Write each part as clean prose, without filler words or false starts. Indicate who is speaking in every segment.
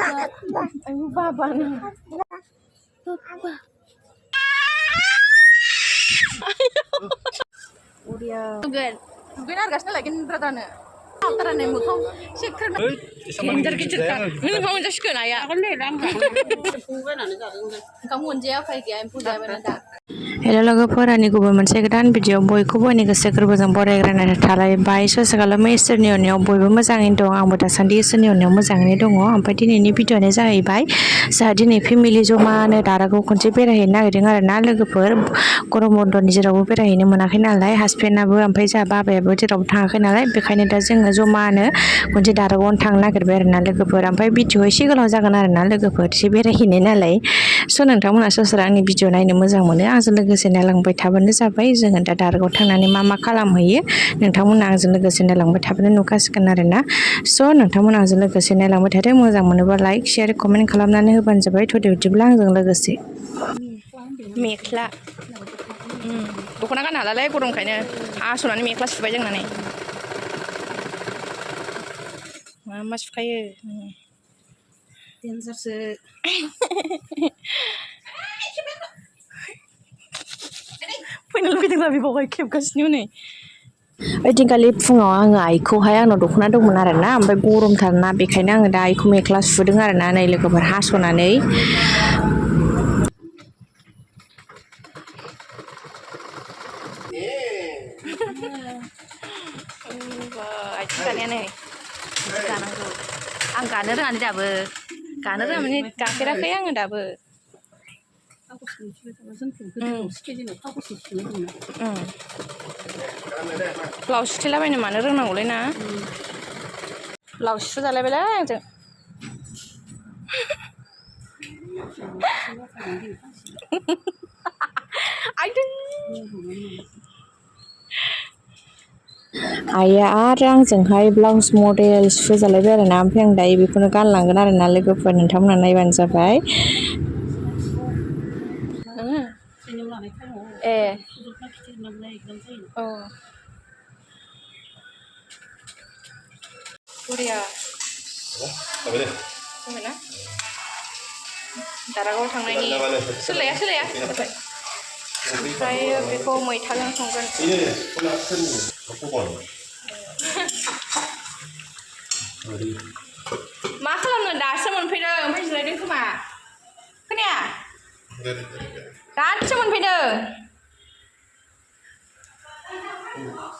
Speaker 1: Ayo baba nih. Udah. Tugen hargasnya lagi beratane. Antara nemu kau sekarang. Hinjar kecil kan. Ini kamu just kena ya. Kamu unjaya apa ya? Empu dah benar. Hello लोगोफोर आंनि गुबुन मोनसे गोदान video बयखौबो आंनि गोसो गोरबोजों बरायग्रोनानै थालायबाय ससे खालामो इसोरनि अननायाव बयबो मोजाङैनो दं आंबो दासान्दि इसोरनि अननायाव मोजाङैनो दङ ओमफ्राय दिनैनि भिडिअआनो जाहैबाय जोंहा दिनै फेमिलि जमानो दारागाव खनसे बेरायहैनो नागिरदों आरोना लोगोफोर गरम बन्दनि जेरावबो बेरायहैनो मोनाखै नालाय हासबेन्डआबो ओमफ्राय जोंहा बाबायाबो जेरावबो थाङाखै नालाय बेखायनो दा जोङो जमानो खनसे दारागावनो थांनो नागिरबाय आरोना लोगोफोर ओमफ्राय भिडिअ एसे गोलाव जागोन आरोना लोगोफोर एसे बेरायहैनाय नालाय स' नोंथांमोना सोरबा आंनि भिडिअ नायनो मोजां मोनो आंजों लोगोसे नायलांबाय थाबानो जाबाय जोङो दा दारागाव थांनानै मा खालामहैयो नोंथांमोना आंजों लोगोसे नायलांबाय थाबानो नुखासिगोन आरोना स' नोंथांमोना आंजों लोगोसे नायलांबाय थादो मोजां मोनोबा लाइक शेयार कमेन्ट खालामनानै होबानो जाबाय थ'दे बिदिब्ला आंजों लोगोसे मेख्ला दख'ना गाननो हालालै गरमखायनो हास'नानै मेख्ला सुबाय जोंनानै मा सुखायो देन्जारसो फैनो लुगैदोंना बिबावहाय खेबगासिनो नै ओइदिनखालि फुङाव आङो आइखौहाय आंनाव दख'ना दंमोन आरोना ओमफ्राय गरमथारना बेखायनो आङो दा आइखौ मेख्ला सुदों आरोना नै लोगोफोर हास'नानै आथिं गानाया नै गानांगौ आं गानो रोङानो दाबो गानो रोङा माने गाफेराखै आङो दाबो ब्लाउस सुथेलाबायनो मानो रोंनांगौलै ना ब्लाउस सुजालायबायलै आंजों आइया आरो आंजोंहाय ब्लाउस मडेल सुजालायबाय आरोना ओमफ्राय आं दायो बेखौनो गानलांगोन आरोना लोगोफोर नोंथांमोना नायबानो जाबाय ए औ बरिया जाबायना दारागाव थांनायनि सोलाया ओमफ्राय बेखौ मैथाजों संगोन मा खालामनो दासो मोनफैदों ओमफ्राय जिरायदों खोमा खोनाया दासो मोनफैदों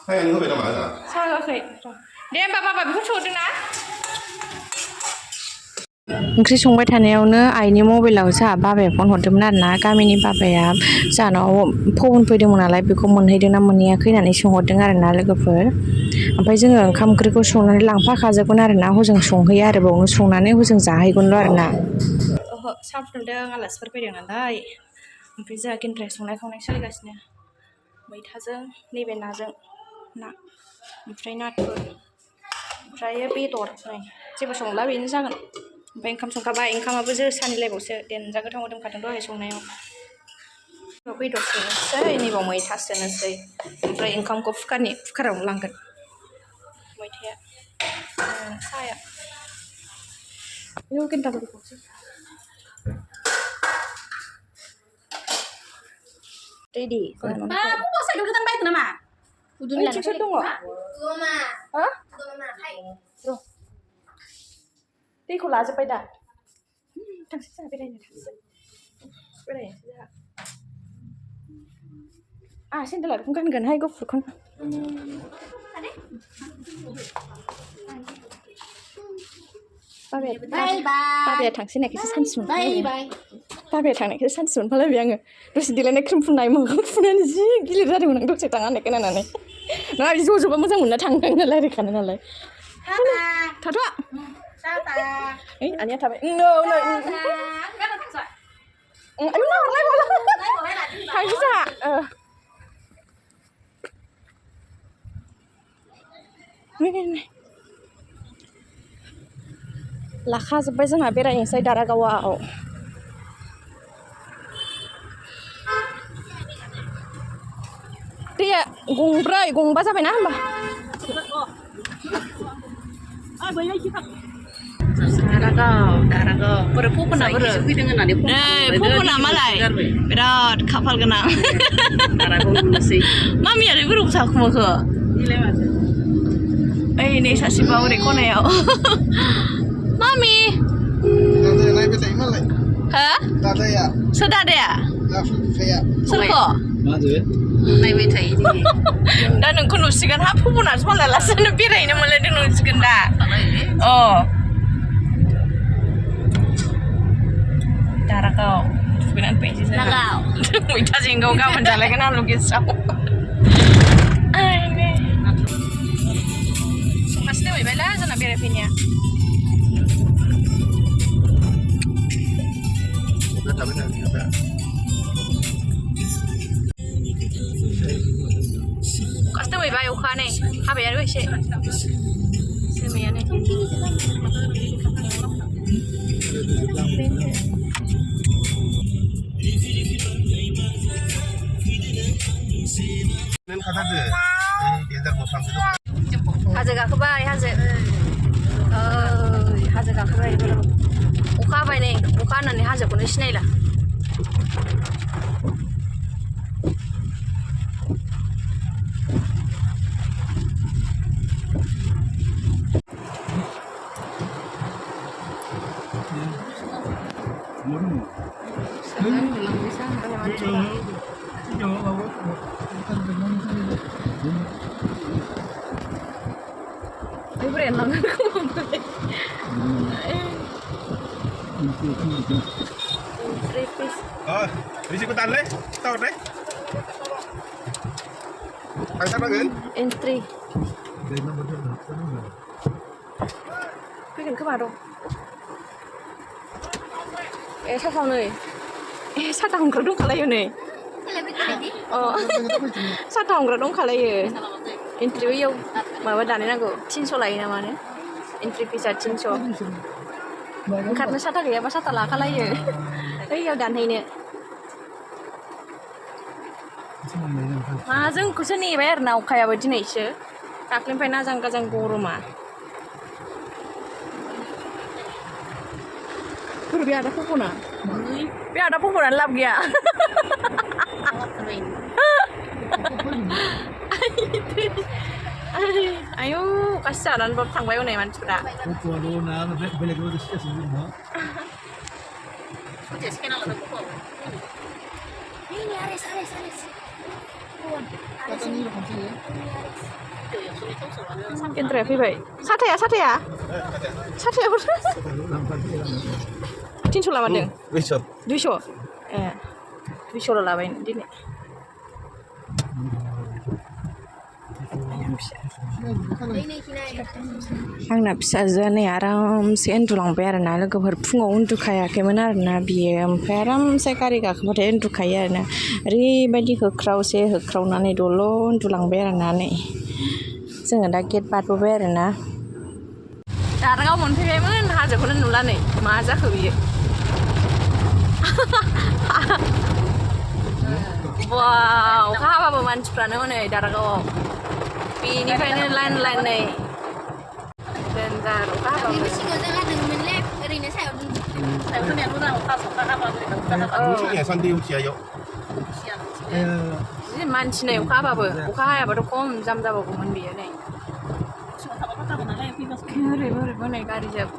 Speaker 1: साहायानो होबाय नामा साहा होआखै दे होमबा बाबा बेखौ संदों ना ओंख्रि संबाय थानायावनो आइनि मबाइलाव जोंहा बाबाया फन हरदोंमोन आरोना गामिनि बाबाया जोंहानाव फन फैदोंमोन नालाय बेखौ मोनहैदोंना मोनहैयाखै होननानै सोंहरदों आरोना लोगोफोर ओमफ्राय जोङो ओंखाम ओंख्रिखौ संनानै लांफाखाजोबगोन आरोना हजों संहैयो आरो बावनो संनानै हजों जाहैगोनल' आरोना ओहो साहा फुदुंदों आलासिफोर फैदों नालाय ओमफ्राय जोंहा गेन्द्राय संनाय खावनाय सोलिगासिनो मैथाजों नैबे नाजों ना ओमफ्राय नाथुर ओमफ्राय बेदर नै जेबो संला बेनो जागोन ओमफ्राय ओंखाम संखाबाय ओंखामाबो जोसानिलायबावसो देनजा गोथाव मोदोमखादों दहाय संनायाव बेदर संनोसै नैबाव मैथा सोनोसै ओमफ्राय ओंखामखौ कुकारावनो लांगोन मैथाया साहाया आयौ गेन्द्राफोरखौसो रेडि बबाव साइकेल गोदान बायखो नामा ओइथिंसो दङ हो दैखौ लाजोब्बाय दा थांसै जोंहा बेरायनो थांसै बेरायनोसै जोंहा आंहा सेन्देला बेखौनो गानगोनहाय गुफुरखौनो बाबाया थांसै होननायखायसो सानसे मोनफालायबाय बाबाया थांनायखायसो सानसे मोनफालायबाय आङो दसे देलायनाय क्रिम फुननाय मोखां फुनानै जि गिलिर जादोंमोन आं दसे थाङा होननाय खोनानानै नङा बिदि ज' ज'बा मोजां मोनना थांनो रायलायखानो नालाय थाथ' ओइ आनैया थाबाय आयौ नाहरलायबावला थांसै जोंहा लाखाजोब्बाय जोंहा बेरायनोसै दारागावआव दैया गंबा जाबायना होमबा दारागाव बोरै फुफुना बोरै फुफुना मालाय बिराद खाफाल गोनां मामियालाय बोरै जाखुमाखो ओइ नै सासेबा ओरै खनायाव मामि हो सोर दादाया सोरखौ नायबाय थायो दा नोंखौ नुसिगोन हा फुफुनासो मालाय लासैनो बेरायनो मोनलायदों नुसिगोन दा अ दारागाव दुगैनानै फैनोसै जों मैथा जेंगाव गाबोन जालायगोन आलु गेसाव सप्तासे दोनहैबायला जोंना बेरायफैनाया अखासो दोनहैबाय अखा नै हाबाय आरो एसे जोमैयानो हाजो गाखोबाय हाजो हाजो गाखोबाय अखा हाबाय नै अखा हानानै हाजोखौनो सिनायला
Speaker 2: Ikutan deh, tahu deh. Ayo kan?
Speaker 1: Entry. Cái cái vào đâu? sao phòng này? Sao phòng cái đúng khá là này? Sao phòng cái đúng khá là Entry với yêu mà bắt đàn này nào 300 lại nào mà nè. Entry visa 300. Karena sata kayak apa sata lah kalau ya. Tapi yêu đàn này nè. जोंखौसो नेबाय आरो ना अखायाबो दिनैसो दाख्लैनिफ्राय नाजां गाजां गरमा बोरै बे आदा फफना बे आदा फफनानो लाब गैया आयौ गासि जानानैबो थांबाय हनै मानसिफ्रा Kendra fैबाय साथाया 300 लामारदों 200 ए 200 लाबाय दिनै आंना फिसाजोआ नै आरामसे उन्दुलांबाय आरोना लोगोफोर फुङाव उन्दुखायाखैमोन आरोना बियो ओमफ्राय आरामसे गारि गाखोबाथाय उन्दुखायो आरोना ओरैबायदि होख्रावसे होख्रावनानै दल' उन्दुलांबाय आरोना नै जोङो दा गेट बारबोबाय आरोना दारागाव मोनफैबायमोन हाजोखौनो नुला नै मा जाखो बियो वाव अखा हाबाबो मानसिफ्रानो हनै दारागावआव बेनिफ्रायनो लाइन नै देन्जार अखा हाबाबो सिगाङाव जों हादोंमोनलै ओरैनो सायाव फोनाया मोजां अखा हाबाबो जि मानसि नै अखा हाबाबो अखा हायाबाथ' खम जाम जाबावगौमोन बियो नै ओरैबो नै गारिजों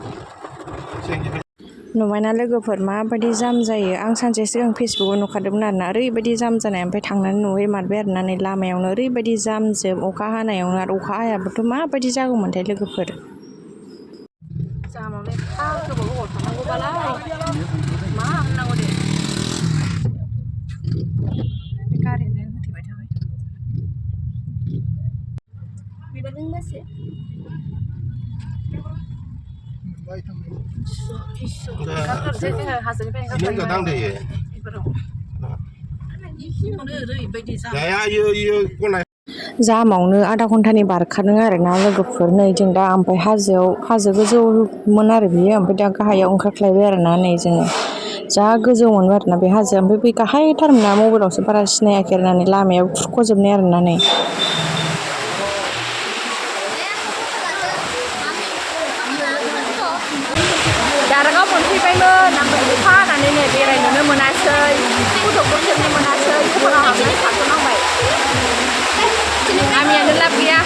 Speaker 1: नुबायना लोगोफोर माबायदि जाम जायो आं सानसे सिगां फेसबुकआव नुखादोंमोन आरोना ओरैबायदि जाम जानाय ओमफ्राय थांनानै नुहैमारबाय आरोना नै लामायावनो ओरैबायदि जामजोब अखा हानायावनो आरो अखा हायाबाथ' माबायदि जागौमोनथाय लोगोफोर जामावनो एफा गोबाव थानांगौबालाय मा होननांगौ दे गारिनो होथेबाय थाबाय बिबारजों बासो जामावनो आधा घन्टानि बारखादों आरोना लोगोफोर नै जों दा ओमफ्राय हाजो गोजौमोन आरो बियो ओमफ्राय दा गाहायाव ओंखारख्लायबाय आरोना नै जोङो जा गोजौ मोनो आरोना बे हाजोआ ओमफ्राय बे गाहायथारमोन ना मबाइलावसो बारा सिनायाखै आरोना नै लामायाव खुरख'जोबनाय आरोना नै मोनफैबायमोन ओमफ्राय अखा हानानैनो बेरायनोनो मोनासै फट'बो खेबनो मोनासै दखानाव हाबनानै थाथ'नांबाय आमियानो लाब गैया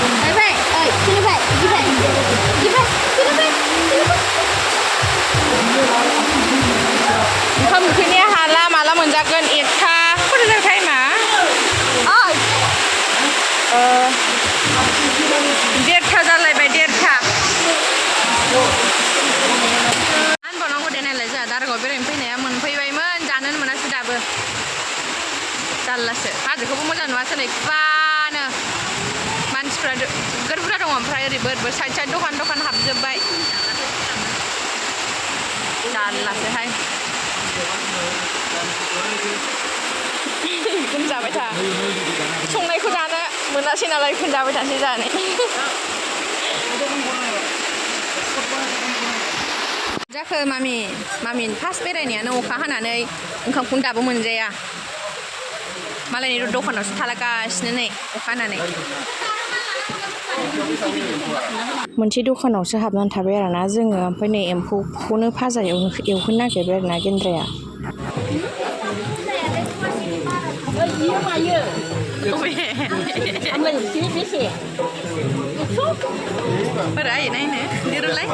Speaker 1: ओंखाम उखैनाया हाला माला मोनजागोन 1टा खैथा जाबाय टाइमा 1:30 जालायबाय 1:30 आनबावनांगौ दे नायलाय जोंहा दारागाव बेरायनो फैनाया मोनफैबायमोन जानोनो मोनासै दाबो जारलासो हाजोखौबो मोजां नुवासै नै खुवानो मानसिफ्रा गोर बुरजा दङ ओमफ्राय ओरैबो साइड साइड दखान हाबजोब्बाय जारलासोहाय बेखौनो जाबाय था संनायखौ जानो मोनासै नालाय बेखौनो जाबाय थानोसै जानाय जाखो मामि फार्स्ट बेरायनायानो अखा हानानै ओंखामखौनो दाबो मोनजाया मालायनि दखानावसो थालागासिनो नै अखा हानानै मोनसे दखानावसो हाबनानै थाबाय आरोना जोङो ओमफ्राय नै एम्फौखौनो भाजा एवहोनो नागिरबाय आरोना गेन्द्राया बोरै नायनो दिरुलाय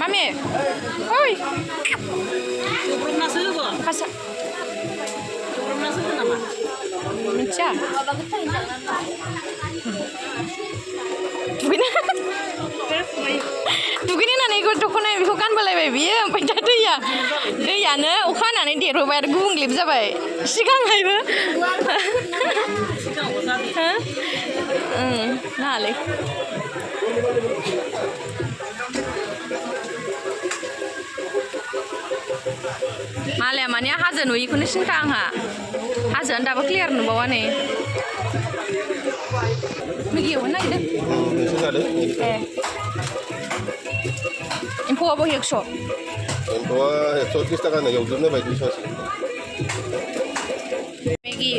Speaker 1: मामि ओइ मिथिया दुगैनो होननानै दख'ना बेखौ गानबोलायबाय बियो ओमफ्राय दा दैयानो अखा हानानै देरबोबाय आरो गुबुंलेबो जाबाय सिगांहायबो नाङालै मालाया माने हाजो नुयिखौनो सिन्था आंहा हाजोआनो दाबो क्लियार नुबावा नै मैगि एवनो नागिरदों एम्फौआबो 100
Speaker 2: एम्फौआ 130 थाखानो एवजोबनो बायदि सस
Speaker 1: मैगि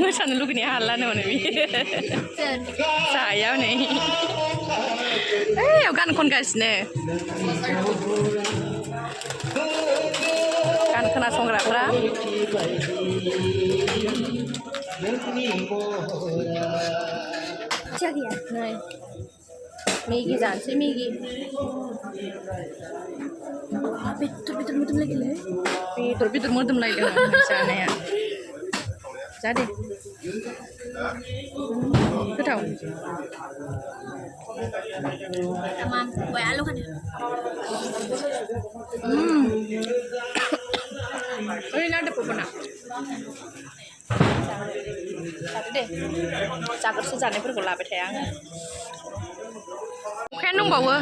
Speaker 1: मोसानो लुगैनाया हालानो हनै बे सायाव नै गान खनगासिनो गान खोनासंग्राफ्रा नै मैगि जानोसै मैगि बेदर मोदोमलायदों जानाया जादे गोथाव ओरैनो आदा पपना जादो दे जाग्रोसो जानायफोरखौ लाबाय थाया आङो अखायानो दंबावो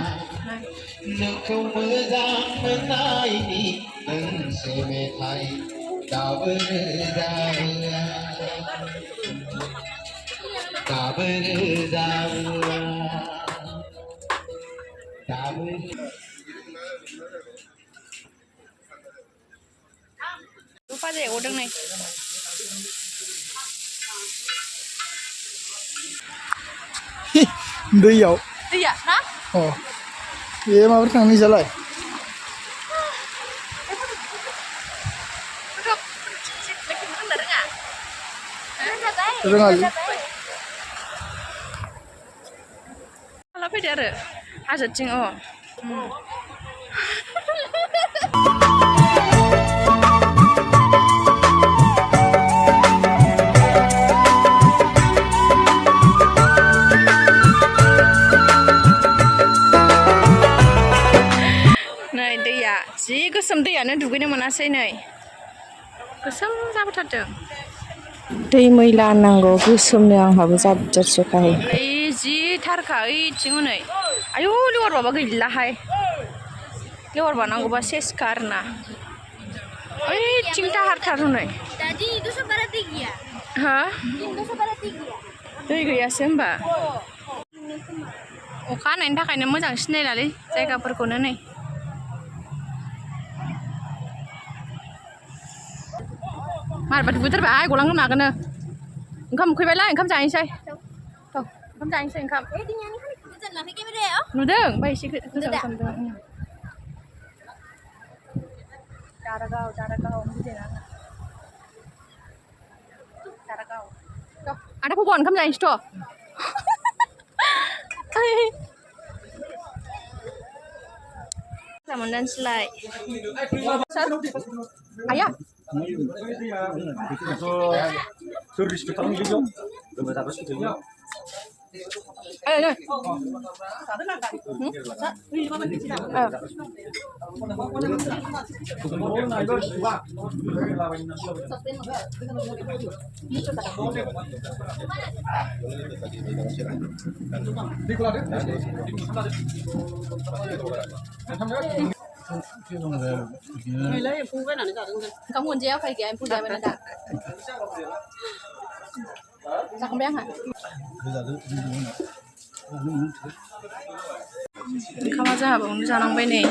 Speaker 3: नोंखौ मोजां मोननायनि मोनसे मेथाइ दाबो
Speaker 1: फाजा एवदों नै
Speaker 4: दैया
Speaker 1: ना
Speaker 4: बे माबोरै थांनो जालाय रोङालै
Speaker 1: हाला फैदो आरो हाजोथिं नै दैया जि गोसोम दैयानो दुगैनो मोनासै नै गोसोम जाबोथारदों दै मैला नांगौ गोसोमनो आंहाबो जाबजोबखायो ओइ जि थारखा ओइथिं हनै आयौ लेवार बाबा गैलाहाय लेवार बानांगौबा सेसखा आरोना ओइथिं दाहारथार हनै हा दै गैयासो होमबा अखा हानायनि थाखायनो मोजां सिनायलालै जायगाफोरखौनो नै मारबा दुगैथारबाय गलांनो मागोनो ओंखाम उखैबायलाय ओंखाम जाहैनोसै ओंखाम जाहैनोसै ओंखाम नुदों ओमफ्राय एसे गोजान खालामदों दारागाव दारागाव आदा फबन ओंखाम जाहैनोसैथ' मोनदानोसैलाय आया ओंखाम मोनजाया उफाय गैया एम्फौ जाबायना दा जाखांबाय आंहा ओंखामा जोंहा बेयावनो जानांबाय नै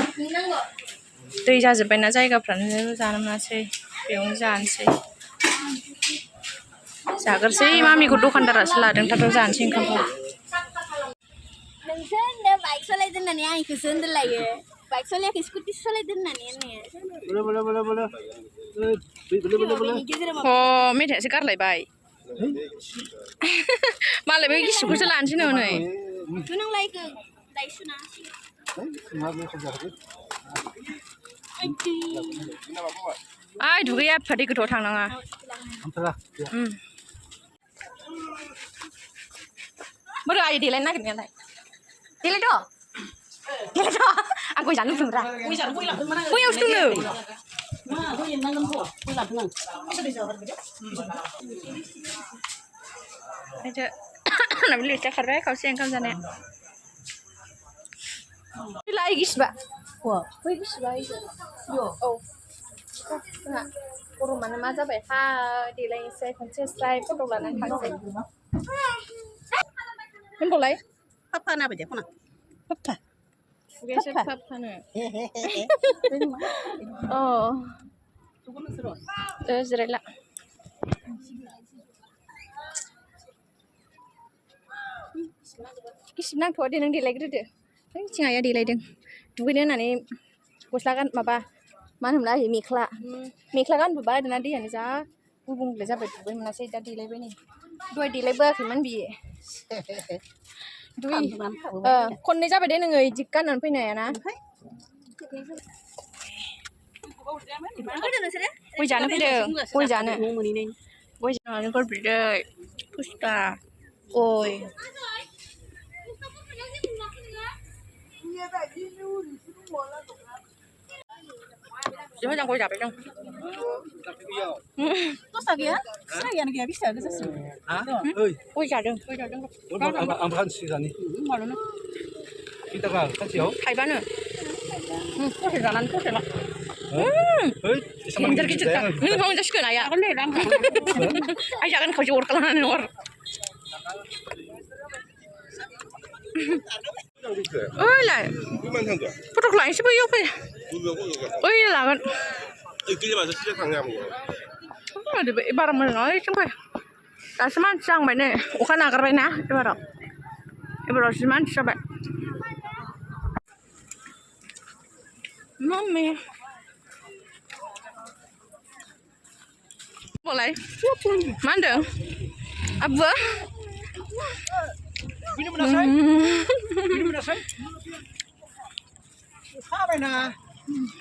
Speaker 1: दै जाजोब्बायना जायगाफ्रानो जानो मोनासै बेयावनो जानोसै जाग्रोसै मामिखौ दखानदारासो लादों थाब जानोसै ओंखामखौ
Speaker 5: नोंसो होनदों बाइक सालायदों होननानै आं इखौसो होनदोंलायो बाइक सालायाखै स्कुटि सालायदों होननानै
Speaker 1: अ मेथाइयासो गारलायबाय मालाय बै गिसिबखौसो लानोसै नो नै
Speaker 5: नोंलायगो दाइसुना
Speaker 1: आइ दुगैया एफा दै गोथौआव थांनाङा बोरो आइ देलायनो नागिरनायालाय देलायथ' आं गय जानो लुबैदोंरा गयावसो दङ आंनाबो लिस्टआ खारबाय खावसे ओंखाम जानाया लाइ गिसिबा बै गिसिबा औ जोंहा गरमानो मा जाबाय हा देलायनोसै खनसे स्राय फट' लानानै थांसै होनबालाय
Speaker 6: पापा ना बायदि खना पापा
Speaker 1: खुगायासो पापानो अ जिरायला गिसिब नांथ'आ दे नों देलायग्रोदो जोंनिथिं आइया देलायदों दुगैनो होननानै गस्ला गान माबा मा होनोमोनलाय मेख्ला गानबोबाय दाना दैयानो जा गुबुंले जाबाय दुगैनो मोनासै दा देलायबाय नै दहाय देलायबोआखैमोन बियो खननै जाबाय दे नोङो इदि गाननानै फैनाया ना गय जानो फैदों गय जानो गय बिदै फुसका गय मोजां गय जाबाय जों
Speaker 6: दस्रा गैया सिनायियानो गैया बेसे गोजासिम
Speaker 1: गय जादों
Speaker 7: आं फानसि जानि
Speaker 1: माल'नो
Speaker 7: खै थाखा सानसेयाव
Speaker 1: थाइबानो ससे जानानै ससेल' गिदिर गिदिरथार नों मोनजासिगोन आइया आइ जागोन खावसे अर खालामनानै अर ओइलाय फट'खौ लायनोसै बैयाव फै ओइ लागोन बारा मोजां नङा ओइथिं फै दासो मानसि जाहांबाय नै अखा नागारबाय ना एबाराव जि मानसि जाबाय मम्मी बोलाय मा होनदों आबुआ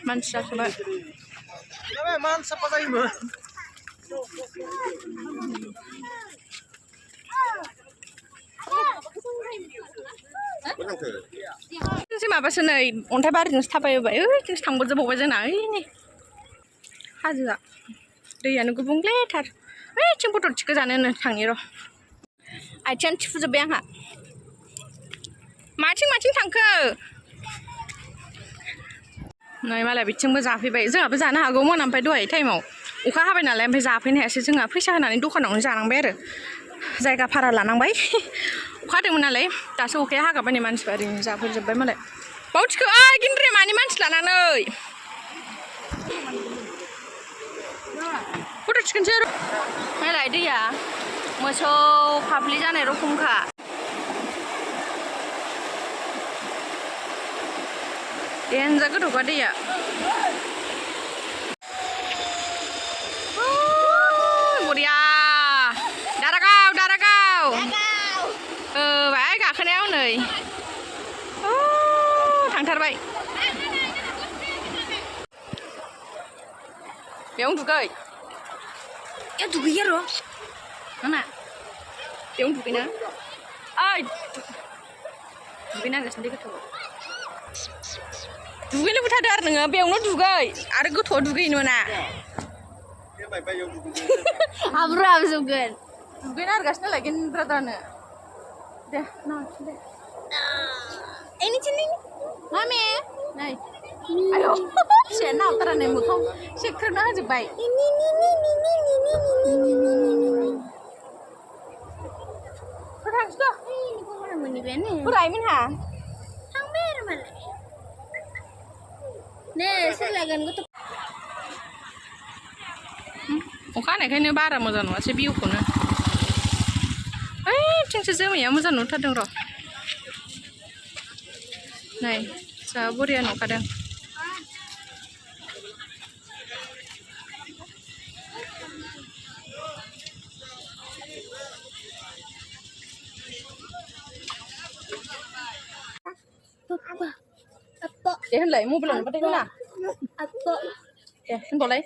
Speaker 1: मानसि जासोबाय
Speaker 4: मान साफा जायोमोन
Speaker 1: जों माबासो नै अन्थाइ बारिजोंसो थाबायबाय ओइथिंसो थांबोजोबावबाय जोंना ओइनै हाजोआ दैयानो गुबुंलेथार ओइथिं फट' थिखो जानो थांनि र' आथिङानो थिफुजोब्बाय आंहा माथिं थांखो नै मालाय बिथिंबो जाफैबाय जोंहाबो जानो हागौमोन ओमफ्राय दहाय टाइमाव अखा हाबाय नालाय ओमफ्राय जाफैनो हायासै जोंहा फैसा होनानै दखानावनो जानांबाय आरो जायगा भारा लानांबाय हादोंमोन नालाय दासो अखाया हागाबाय नै मानसिफ्रा ओरैनो जाफैजोब्बाय मालाय बावथिखौ गिन्द्रे मानि मानसि लानानै फट' थिखोनोसै नायलाय दैया मोसौ फाफ्लि जानाय रखमखा देनजार गोथौखा दैया बरिया दारागाव बाहाय गाखोनायाव नै थांथारबाय बेयावनो दुगै दुगैयो र' नाना बेयावनो दुगैना ओइ दुगैनांगासिनो दै गोथौआव दुगैनो बोथारदो आरो नोङो बेयावनो दुगै आरो गोथौआव दुगैनो मोना
Speaker 5: हाब्रु हाबजोबगोन
Speaker 1: दुगैनो नागिरगासिनो नालाय गिन्द्राद्रानो दे दे मामे नै आयौ फिसाया नावथारानो मोखां सेख्रेबना होजोब्बाय थांसै बोरायमोनहा
Speaker 5: थांबाय आरो मालाय दे सोर लागोन गथ'
Speaker 1: अखा हानायखायनो बारा मोजां नङासै भिउखौनो ओइथिंसो जोमैया मोजां नुथारदों र' नै जा बरिया नुखादों दे होनलाय मबाइलाव नुबाथाय होना दे होनबावलाय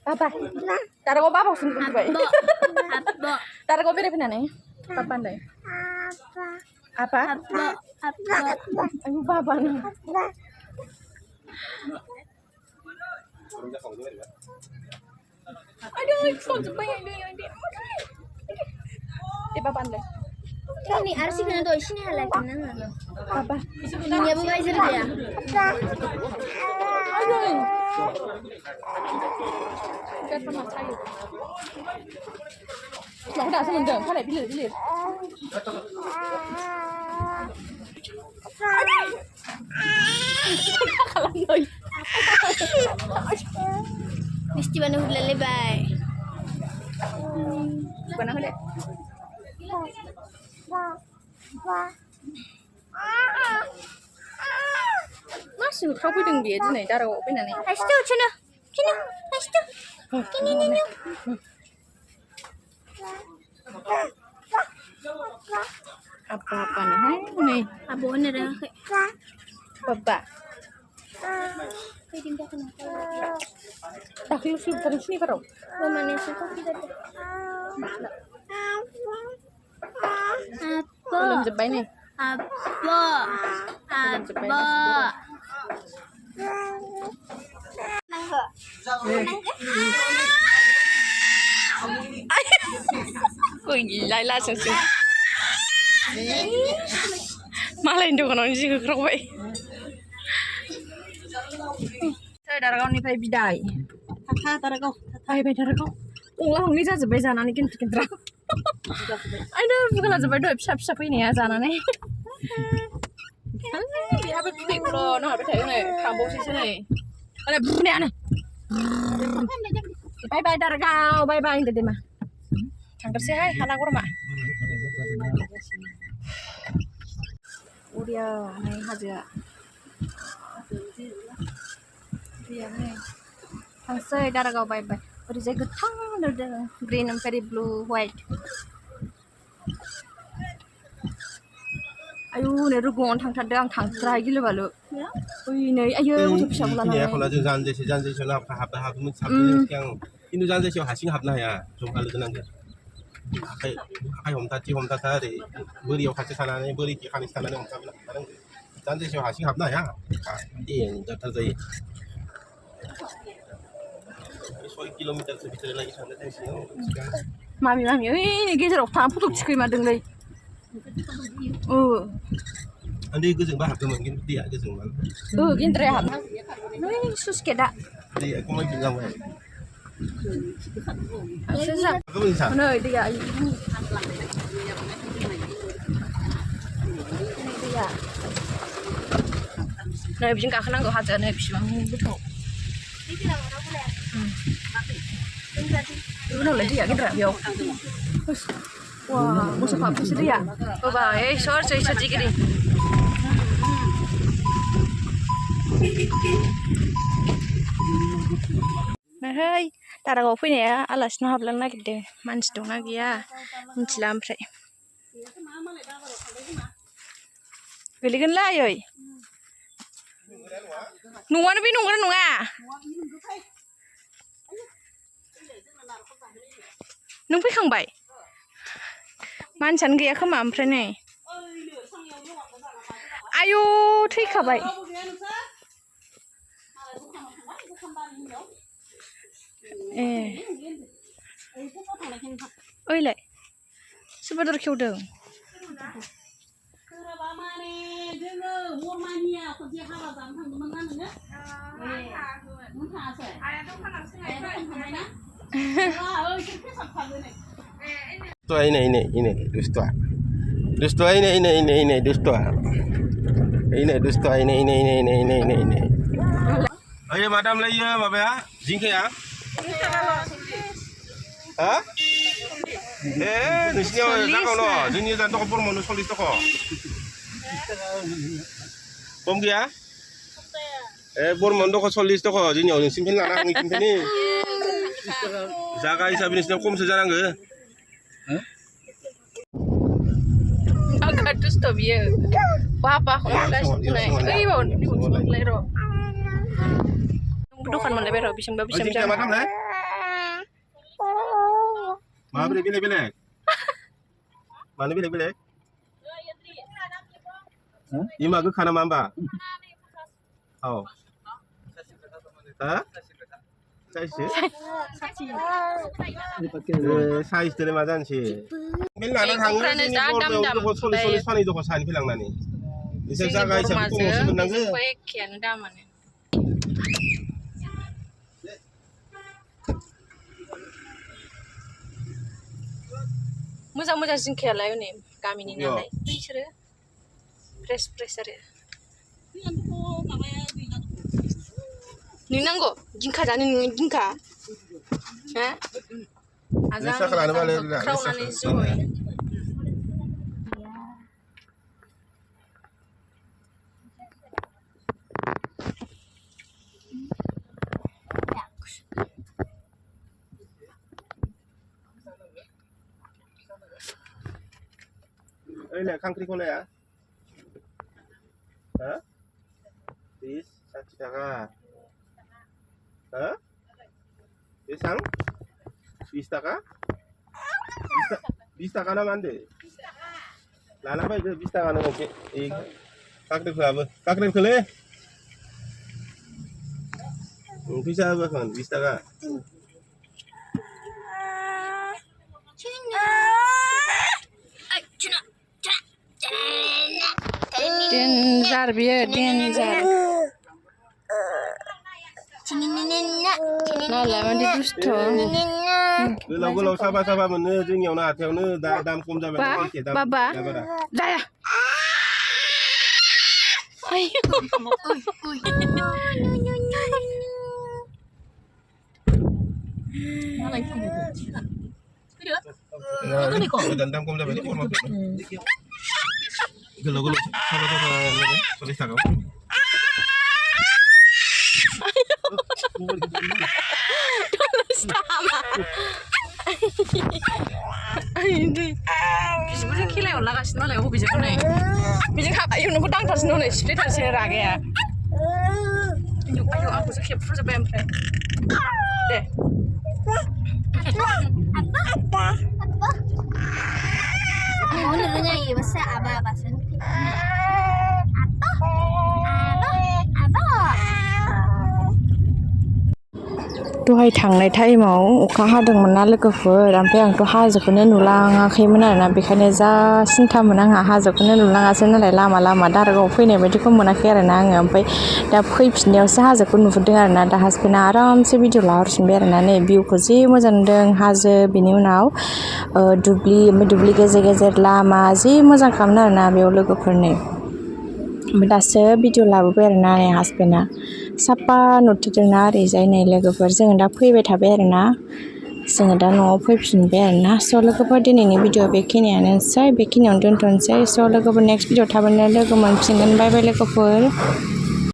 Speaker 1: पापा दारागाव बाबाखौसो नुबाय दारागाव बेरायफैनानै पापा होनलाय apa ayo baba nih aduh kok banyak dia papa deh
Speaker 5: ini arsi kena doy sini halak kena
Speaker 1: apa
Speaker 5: ini apa belajar dia
Speaker 1: aduh kan sama saya Nó đã xong đường, phát lại biết liệt.
Speaker 5: Mesti mana hula lebay.
Speaker 1: Mana hula? Masih kau pun dia tu ni, darah apa ni?
Speaker 5: Astu, cina, astu, kini.
Speaker 1: Apa nih? Nih.
Speaker 5: Apa ni dah?
Speaker 1: Baba.
Speaker 5: Kau tindak kenapa?
Speaker 1: Tak kau sih terus ni kau.
Speaker 5: Mama ni suka kita. Apa?
Speaker 1: Belum jebai ni.
Speaker 5: Apa? Nangga.
Speaker 1: Ui, Laila sensing. Malah Indo kan orang sih kerobai. Saya darah kau ni pay bidai.
Speaker 6: darah kau.
Speaker 1: Pay darah kau. Ulah ni saja sebaik jana ni kan kita. Ada bukan aja berdoa siap ini ya jana ni. Dia apa tu lo, no apa tu ni, kampus sini ni. Ada ni ane. Bye darah kau, bye ini deh mah. Canggih sih, hai, anak rumah. Udah, nih aja. Iya nih. Langsung darah kau bye. Udah jaga tang, udah green and very blue, white. Ayo, nih rugun tang terdang tang terakhir lu balu. Ui, nih, ayo, udah bisa bulan
Speaker 2: ini ya kalau jangan sana hab mun yang ini jangan hasil habna ya, coba lu tenang deh. Hai om tadi beri kasih sana nih beri kiri sana nih om tadi jangan hasil habna ya, ini jatuh jadi 1 kilometer sekitar lagi sana deh sih.
Speaker 1: Mami, ini kita orang putuk cikgu madeng lagi.
Speaker 2: Andi gezeng bahap tu mungkin dia gezeng mana.
Speaker 1: Gini terlihat. Ini sus keda.
Speaker 2: Jadi aku mau bilang
Speaker 1: Susah.
Speaker 2: Aku bisa.
Speaker 1: Nơi đi ạ. Nơi bikin गाखोनांगौ हाजो नै बिसिबां गोथौ उनावलाय दैया गिदिरा बेयाव wah musuh habis dia coba sor gini nah hei Daरागावआव फैनाया आलासिनाव हाबलांनो नागिरदों मानसि दंना गैया मिथिला ओमफ्राय गोलैगोनलै ओइ न'आनो बे नंगौना नङा नों फैखांबाय मानसियानो गैया खोमा ओमफ्राय नै आयु थैखाबाय ए ओइलाय सोरबा दर खेवदों
Speaker 2: Tua ini dustua. Dustua ini dustua. Ini dustua ini. Ayo madam lah ya, apa ya? Jingke ya? Hah? Di sini tak kau no, sini dan toko pun mau solis toko. Bom dia? Pun mau toko solis toko, sini orang simpel nak ngikim ni. Jaga isa binis nak kum sejarang ke?
Speaker 1: Agak dus tuh biar. Apa aku nggak naik. Mau lero. Bukan mana lero bisa.
Speaker 2: Jingke madam lah. Mana bilek? Mana bilek? Ima ke kana mamba? Oh. Hah? Size dari mana sih? Bila nak hangat ini baru solis pani tu kau sani bilang nani. Bisa jaga isap tu musuh benang ke?
Speaker 1: Kian daman. Moja jingke lah ini kami ni nalai. Fresh ada. Ni nanggo jingka jani ni jingka. Hah?
Speaker 2: Bisa kalau mana boleh.
Speaker 1: Kau nani semua.
Speaker 2: Ini kangkrik boleh ya? Hah? Bis, 1 taka. Hah? Pisang? 20 taka? 20 taka naman deh. Lala ba itu 20 taka naman sih? Kangkrik berapa? Kangkrik boleh? Bisa apa kan? 20 taka. Danger biar danger. Nala mandi dusto. Kalau sabar mana jengnya nak hati mana dam kum dah berapa? Baba. Dah ya. Ayo. Dan dam kum dah berapa? Kalau sabar solis tak kau. Sama. Ini. Sebenarnya kira yang lagas nolai aku bisa kena. Bisa kak, ayo nunggu tang tas nolai, split tas raga ya. Ayo aku sakit perut sampai empre. Deh.
Speaker 5: Apa? Mau nanya iya bahasa apa bahasa? Apa?
Speaker 1: दहाय थांनाय टाइमाव अखा हादोंमोन ना लोगोफोर ओमफ्राय आंथ' हाजोखौनो नुलाङाखैमोन आरोना बेखायनो जा सिन्थामोन आंहा हाजोखौनो नुलाङासै नालाय लामा लामा दारागाव फैनाय बायदिखौ मोनाखै आरोना आङो ओमफ्राय दा फैफिननायावसो हाजोखौ नुहुरदों आरोना दा हासबेन्डआ आरामसे भिडिअ लाहरफिनबाय आरोना नै भिउखौ जि मोजां नुदों हाजो बिनि उनाव दुब्लि ओमफ्राय दुब्लि गेजेर गेजेर लामा जि मोजां खालामदों आरोना बेयाव लोगोफोरनि ओमफ्राय दासो भिडिअ लाबोबाय आरोना नै हासबेन्डआ साफा नुथारदोंना ओरैजाय नै लोगोफोर जोङो दा फैबाय थाबाय आरोना जोङो दा न'आव फैफिनबाय आरोना स' लोगोफोर दिनैनि भिडिअ बेखिनियावनो दोनथ'नोसै स' लोगोफोर नेक्स्ट भिडिअ थाबैनो लोगो मोनफिनगोन बाय बाय लोगोफोर